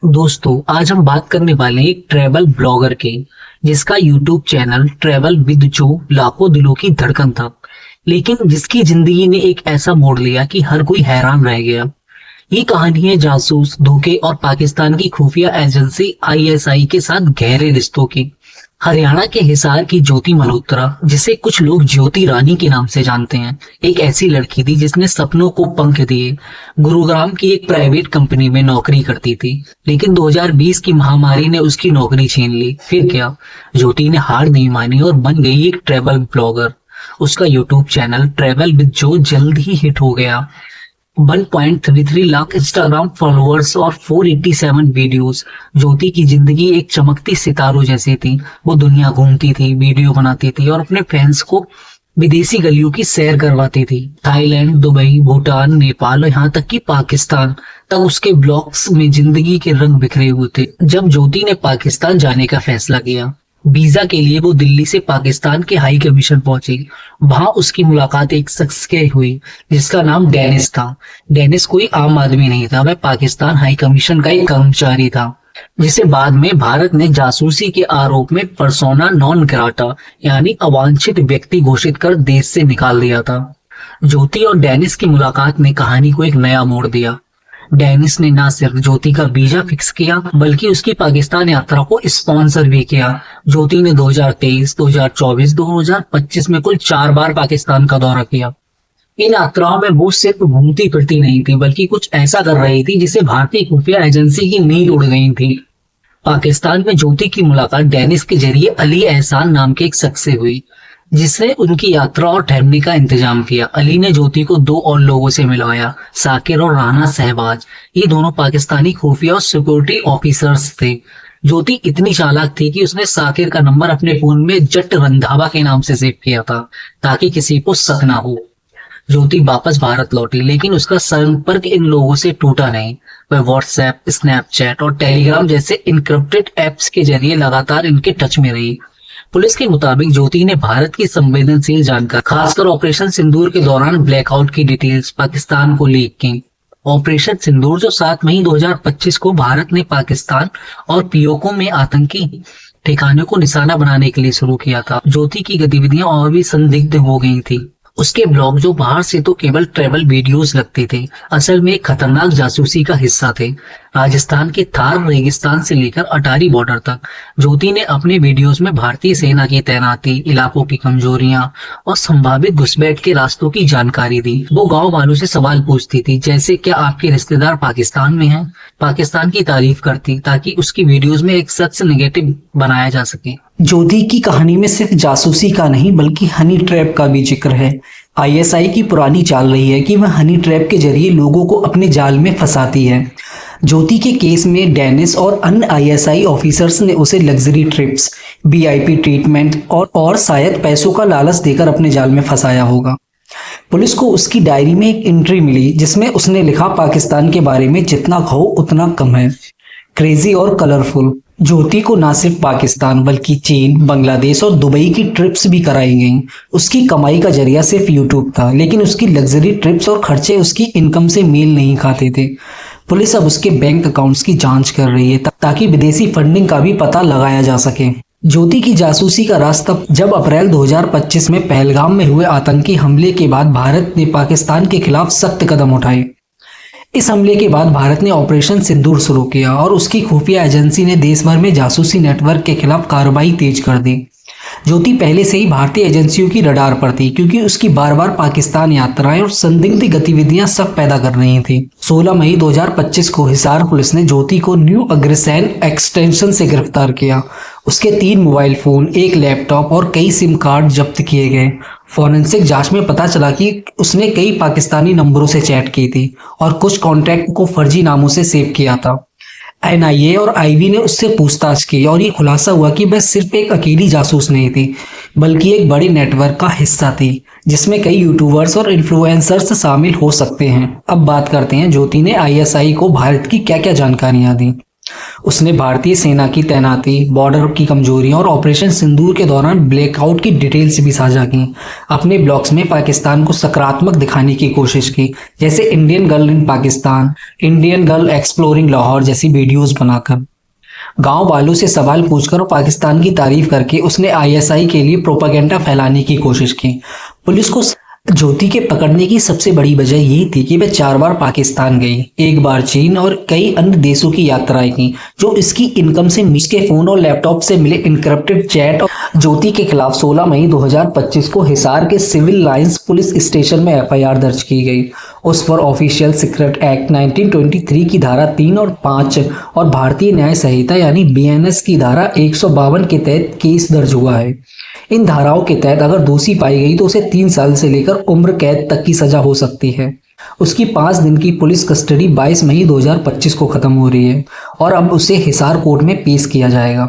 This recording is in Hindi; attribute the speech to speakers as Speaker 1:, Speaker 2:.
Speaker 1: दोस्तों आज हम बात करने वाले हैं एक ट्रैवल ब्लॉगर की जिसका यूट्यूब चैनल ट्रैवल विद जो लाखों दिलों की धड़कन था, लेकिन जिसकी जिंदगी ने एक ऐसा मोड़ लिया कि हर कोई हैरान रह गया। ये कहानी है जासूस धोखे और पाकिस्तान की खुफिया एजेंसी आईएसआई के साथ गहरे रिश्तों की। हरियाणा के हिसार की ज्योति मल्होत्रा, जिसे कुछ लोग ज्योति रानी के नाम से जानते हैं, एक ऐसी लड़की थी जिसने सपनों को पंख दिए। गुरुग्राम की एक प्राइवेट कंपनी में नौकरी करती थी, लेकिन 2020 की महामारी ने उसकी नौकरी छीन ली। फिर क्या, ज्योति ने हार नहीं मानी और बन गई एक ट्रैवल ब्लॉगर। उसका यूट्यूब चैनल ट्रैवल विद जो जल्द ही हिट हो गया। 1.33 लाख इंस्टाग्राम फॉलोअर्स और 487 वीडियोस। ज्योति की जिंदगी एक चमकती सितारों जैसी थी। वो दुनिया घूमती थी, वीडियो बनाती थी और अपने फैंस को विदेशी गलियों की सैर करवाती थी। थाईलैंड, दुबई, भूटान, नेपाल और यहाँ तक कि पाकिस्तान तक उसके ब्लॉग्स में जिंदगी के रंग बिखरे हुए थे। जब ज्योति ने पाकिस्तान जाने का फैसला किया, वीजा के लिए वो दिल्ली से पाकिस्तान के हाई कमीशन पहुंची। वहां उसकी मुलाकात एक शख्स से हुई जिसका नाम डेनिस था। डेनिस कोई आम आदमी नहीं था, वह पाकिस्तान हाई कमीशन का एक कर्मचारी था, जिसे बाद में भारत ने जासूसी के आरोप में पर्सोना नॉन ग्राटा यानी अवांछित व्यक्ति घोषित कर देश से निकाल दिया था। ज्योति और डेनिस की मुलाकात ने कहानी को एक नया मोड़ दिया। डेनिस ने न सिर्फ ज्योति का वीजा फिक्स किया, बल्कि उसकी पाकिस्तान यात्रा को स्पॉन्सर भी किया। ज्योति ने 2023, 2024, 2025 में कुल 4 बार पाकिस्तान का दौरा किया। इन यात्राओं में वो सिर्फ घूमती फिरती नहीं थी, बल्कि कुछ ऐसा कर रही थी जिसे भारतीय खुफिया एजेंसी की नींद उड़ गई थी। पाकिस्तान में ज्योति की मुलाकात डेनिस के जरिए अली एहसान नाम के एक शख्स से हुई, जिसने उनकी यात्रा और ठहरने का इंतजाम किया। अली ने ज्योति को 2 और लोगों से मिलवाया, साकिर और राना सहबाज। ये दोनों पाकिस्तानी खुफिया और सिक्योरिटी ऑफिसर्स थे। ज्योति इतनी चालाक थी कि उसने साकिर का नंबर अपने फोन में जट रंधावा के नाम से सेव किया था, ताकि किसी को शक ना हो। ज्योति वापस भारत लौटी, लेकिन उसका संपर्क इन लोगों से टूटा नहीं। वह व्हाट्सएप, स्नैपचैट और टेलीग्राम जैसे इनक्रिप्टेड एप्स के जरिए लगातार इनके टच में रही। पुलिस के मुताबिक ज्योति ने भारत की संवेदनशील जानकारी, खासकर ऑपरेशन सिंदूर के दौरान ब्लैकआउट की डिटेल्स पाकिस्तान को लीक की। ऑपरेशन सिंदूर, जो 7 मई 2025 को भारत ने पाकिस्तान और पीओके में आतंकी ठिकानों को निशाना बनाने के लिए शुरू किया था, ज्योति की गतिविधियां और भी संदिग्ध हो गई थी। उसके ब्लॉग, जो बाहर से तो केवल ट्रैवल वीडियोस लगते थे, असल में एक खतरनाक जासूसी का हिस्सा थे। राजस्थान के थार रेगिस्तान से लेकर अटारी बॉर्डर तक ज्योति ने अपने वीडियोस में भारतीय सेना की तैनाती, इलाकों की कमजोरियां और संभावित घुसपैठ के रास्तों की जानकारी दी। वो गांव वालों से सवाल पूछती थी, जैसे क्या आपके रिश्तेदार पाकिस्तान में हैं? पाकिस्तान की तारीफ करती, ताकि उसकी वीडियोस में एक सच नेगेटिव बनाया जा सके।
Speaker 2: ज्योति की कहानी में सिर्फ जासूसी का नहीं, बल्कि हनी ट्रैप का भी जिक्र है। आईएसआई की पुरानी चाल रही है कि वह हनी ट्रैप के जरिए लोगों को अपने जाल में फंसाती है। ज्योति के केस में डेनिस और अन्य आईएसआई ऑफिसर्स ने उसे लग्जरी ट्रिप्स, वीआईपी ट्रीटमेंट और शायद पैसों का लालच देकर अपने जाल में फंसाया होगा। पुलिस को उसकी डायरी में एक एंट्री मिली, जिसमें उसने लिखा, पाकिस्तान के बारे में जितना कहो उतना कम है, क्रेजी और कलरफुल। ज्योति को न सिर्फ पाकिस्तान बल्कि चीन, बांग्लादेश और दुबई की ट्रिप्स भी कराई गईं। उसकी कमाई का जरिया सिर्फ यूट्यूब था, लेकिन उसकी लग्जरी ट्रिप्स और खर्चे उसकी इनकम से मेल नहीं खाते थे। पुलिस अब उसके बैंक अकाउंट्स की जांच कर रही है, ताकि विदेशी फंडिंग का भी पता लगाया जा सके। ज्योति की जासूसी का रास्ता जब अप्रैल 2025 में पहलगाम में हुए आतंकी हमले के बाद भारत ने पाकिस्तान के खिलाफ सख्त कदम उठाए। इस हमले के बाद भारत ने ऑपरेशन सिंदूर शुरू किया और उसकी खुफिया एजेंसी ने देश भर में जासूसी नेटवर्क के खिलाफ कार्रवाई तेज कर दी। ज्योति पहले से ही भारतीय एजेंसियों की रडार पर थी, क्योंकि उसकी बार बार पाकिस्तान यात्राएं और संदिग्ध गतिविधियां सब पैदा कर रही थी। 16 मई 2025 को हिसार पुलिस ने ज्योति को न्यू अग्रसेन एक्सटेंशन से गिरफ्तार किया। उसके 3 मोबाइल फोन, 1 लैपटॉप और कई सिम कार्ड जब्त किए गए। फॉरेंसिक जांच में पता चला कि उसने कई पाकिस्तानी नंबरों से चैट की थी और कुछ कॉन्टैक्ट को फर्जी नामों से सेव किया था। एनआईए और आईबी ने उससे पूछताछ की और ये खुलासा हुआ कि वह सिर्फ एक अकेली जासूस नहीं थी, बल्कि एक बड़े नेटवर्क का हिस्सा थी, जिसमें कई यूट्यूबर्स और इन्फ्लुएंसर्स शामिल हो सकते हैं। अब बात करते हैं ज्योति ने आईएसआई को भारत की क्या क्या जानकारियां दी। उसने भारतीय सेना की तैनाती, बॉर्डर की कमजोरियां और ऑपरेशन सिंदूर के दौरान ब्लैकआउट की डिटेल्स भी साझा की। अपने ब्लॉग्स में पाकिस्तान को सकारात्मक दिखाने की कोशिश की, जैसे Indian girl in Pakistan, Indian girl exploring Lahore जैसी वीडियोस बनाकर। गांव वालों से सवाल पूछकर और पाकिस्तान की तारीफ करके उसने आईएसआई के लिए प्रोपेगेंडा फैलाने की कोशिश की। पुलिस को ज्योति के पकड़ने की सबसे बड़ी वजह ये थी कि वह 4 बार पाकिस्तान गई, एक बार चीन और कई अन्य देशों की यात्राएं की, जो इसकी इनकम से के फोन और लैपटॉप से मिले इनक्रप्टेड चैट। ज्योति के खिलाफ 16 मई 2025 को हिसार के सिविल लाइंस पुलिस स्टेशन में एफआईआर दर्ज की गई। उस पर ऑफिशियल सीक्रेट एक्ट 1923 की धारा 3 और 5 और भारतीय न्याय संहिता यानी बीएनएस की धारा 152 के तहत केस दर्ज हुआ है। इन धाराओं के तहत अगर दोषी पाई गई तो उसे 3 साल से लेकर उम्र कैद तक की सजा हो सकती है। उसकी 5 दिन की पुलिस कस्टडी 22 मई 2025 को खत्म हो रही है और अब उसे हिसार कोर्ट में पेश किया जाएगा।